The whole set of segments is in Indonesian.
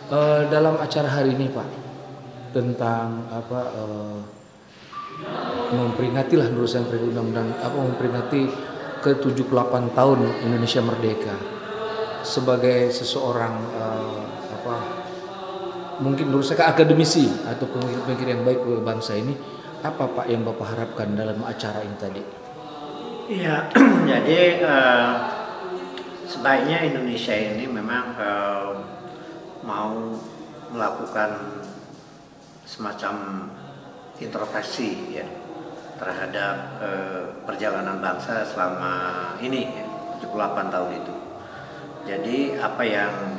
Dalam acara hari ini Pak, tentang memperingati lah menurut saya undang-undang memperingati ke 78 tahun Indonesia Merdeka. Sebagai seseorang apa mungkin menurut saya akademisi atau pemikir yang baik buat bangsa ini, apa Pak yang Bapak harapkan dalam acara ini tadi? Iya, jadi sebaiknya Indonesia ini memang mau melakukan semacam introspeksi ya terhadap perjalanan bangsa selama ini ya, 78 tahun itu. Jadi apa yang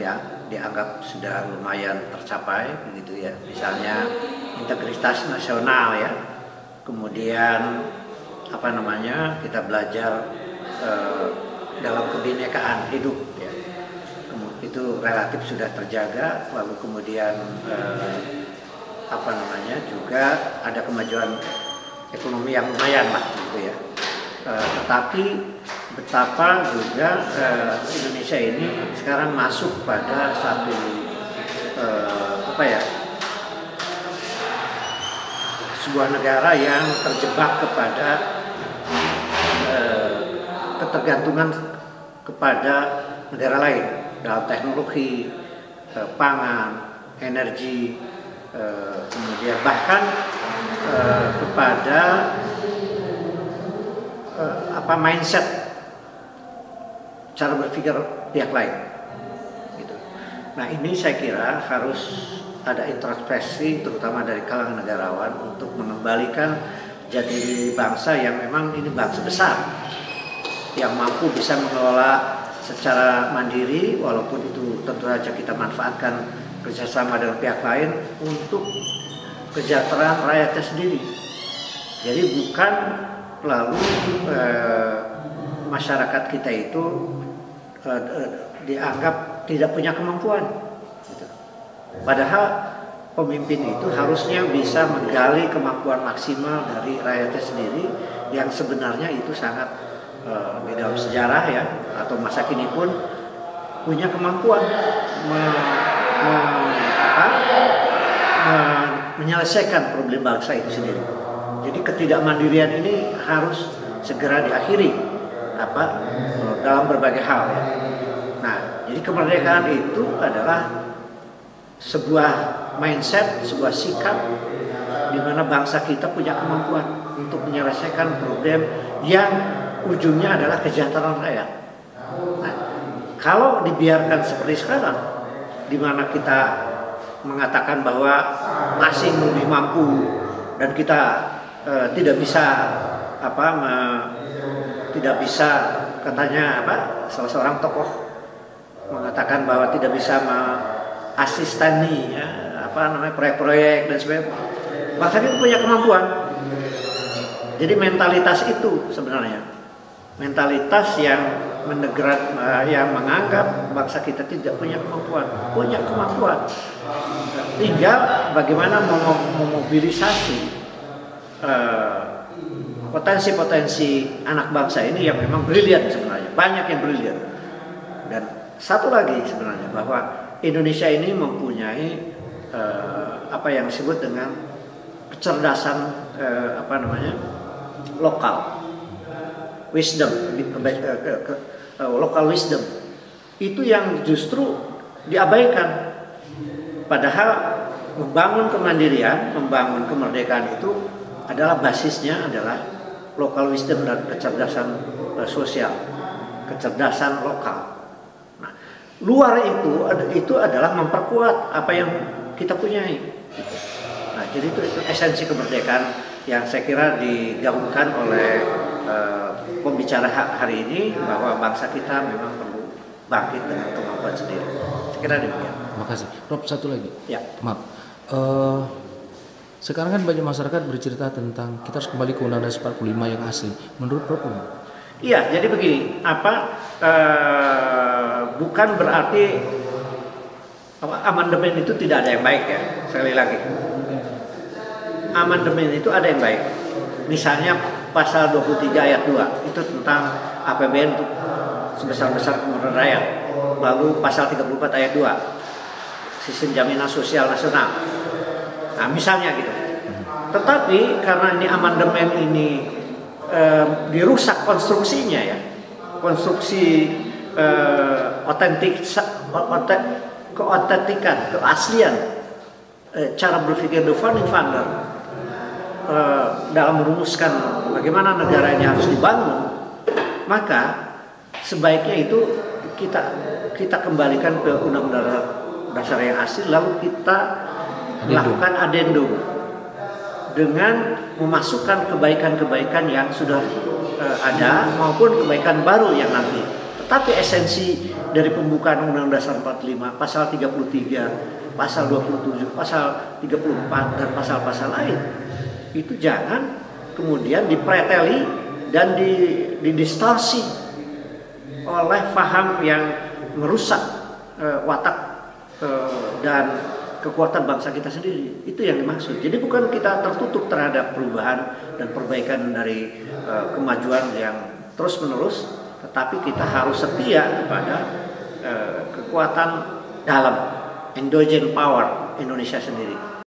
dianggap sudah lumayan tercapai begitu ya, misalnya integritas nasional ya, kemudian apa namanya kita belajar dalam kebinekaan hidup ya, itu relatif sudah terjaga, lalu kemudian apa namanya juga ada kemajuan ekonomi yang lumayan lah gitu ya. Tetapi betapa juga Indonesia ini sekarang masuk pada satu apa ya, sebuah negara yang terjebak kepada ketergantungan kepada negara lain dalam teknologi, pangan, energi, kemudian bahkan kepada mindset, cara berpikir pihak lain gitu. Nah ini saya kira harus ada introspeksi terutama dari kalangan negarawan untuk mengembalikan jati diri bangsa yang memang ini bangsa besar yang mampu bisa mengelola secara mandiri, walaupun itu tentu saja kita manfaatkan kerjasama dengan pihak lain untuk kesejahteraan rakyatnya sendiri. Jadi bukan lalu masyarakat kita itu dianggap tidak punya kemampuan gitu. Padahal pemimpin itu harusnya bisa menggali kemampuan maksimal dari rakyatnya sendiri yang sebenarnya itu sangat di dalam sejarah ya atau masa kini pun punya kemampuan menyelesaikan problem bangsa itu sendiri. Jadi ketidakmandirian ini harus segera diakhiri dalam berbagai hal ya. Nah, jadi kemerdekaan itu adalah sebuah mindset, sebuah sikap di mana bangsa kita punya kemampuan untuk menyelesaikan problem yang ujungnya adalah kesejahteraan rakyat. Nah, kalau dibiarkan seperti sekarang, di mana kita mengatakan bahwa asing lebih mampu dan kita tidak bisa tidak bisa katanya salah seorang tokoh mengatakan bahwa tidak bisa asistani ya, proyek-proyek dan sebagainya. Bangsa kita punya kemampuan. Jadi mentalitas itu sebenarnya mentalitas yang yang menganggap bangsa kita tidak punya kemampuan. Tinggal bagaimana memobilisasi potensi-potensi anak bangsa ini yang memang brilian sebenarnya, banyak yang brilian. Dan satu lagi sebenarnya bahwa Indonesia ini mempunyai apa yang disebut dengan kecerdasan lokal wisdom, local wisdom itu yang justru diabaikan. Padahal membangun kemandirian, membangun kemerdekaan itu adalah basisnya adalah local wisdom dan kecerdasan sosial, kecerdasan lokal. Nah, luar itu adalah memperkuat apa yang kita punyai. Nah, jadi itu esensi kemerdekaan yang saya kira digabungkan oleh pembicara hari ini bahwa bangsa kita memang perlu bangkit dengan kemampuan sendiri. Saya kira demikian. Terima kasih. Rob, satu lagi. Ya. Maaf. Sekarang kan banyak masyarakat bercerita tentang kita harus kembali ke Undang-Undang 45 yang asli. Menurut Rob? Iya, jadi begini. Bukan berarti amandemen itu tidak ada yang baik ya. Sekali lagi. Amandemen itu ada yang baik. Misalnya pasal 23 ayat 2 itu tentang APBN sebesar-besar kemakmuran rakyat. Lalu pasal 34 ayat 2 sistem jaminan sosial nasional. Nah, misalnya gitu. Tetapi karena ini amandemen ini dirusak konstruksinya ya, konstruksi keotentikan, keaslian cara berpikir the founding father dalam merumuskan bagaimana negara ini harus dibangun, maka sebaiknya itu kita kembalikan ke undang-undang dasar yang asli, lalu kita melakukan adendum dengan memasukkan kebaikan-kebaikan yang sudah ada maupun kebaikan baru yang nanti. Tetapi esensi dari pembukaan Undang-Undang Dasar 45, pasal 33, pasal 27, pasal 34 dan pasal-pasal lain itu jangan kemudian dipreteli dan didistorsi oleh paham yang merusak watak dan kekuatan bangsa kita sendiri. Itu yang dimaksud. Jadi bukan kita tertutup terhadap perubahan dan perbaikan dari kemajuan yang terus menerus, tetapi kita harus setia kepada kekuatan dalam endogen power Indonesia sendiri.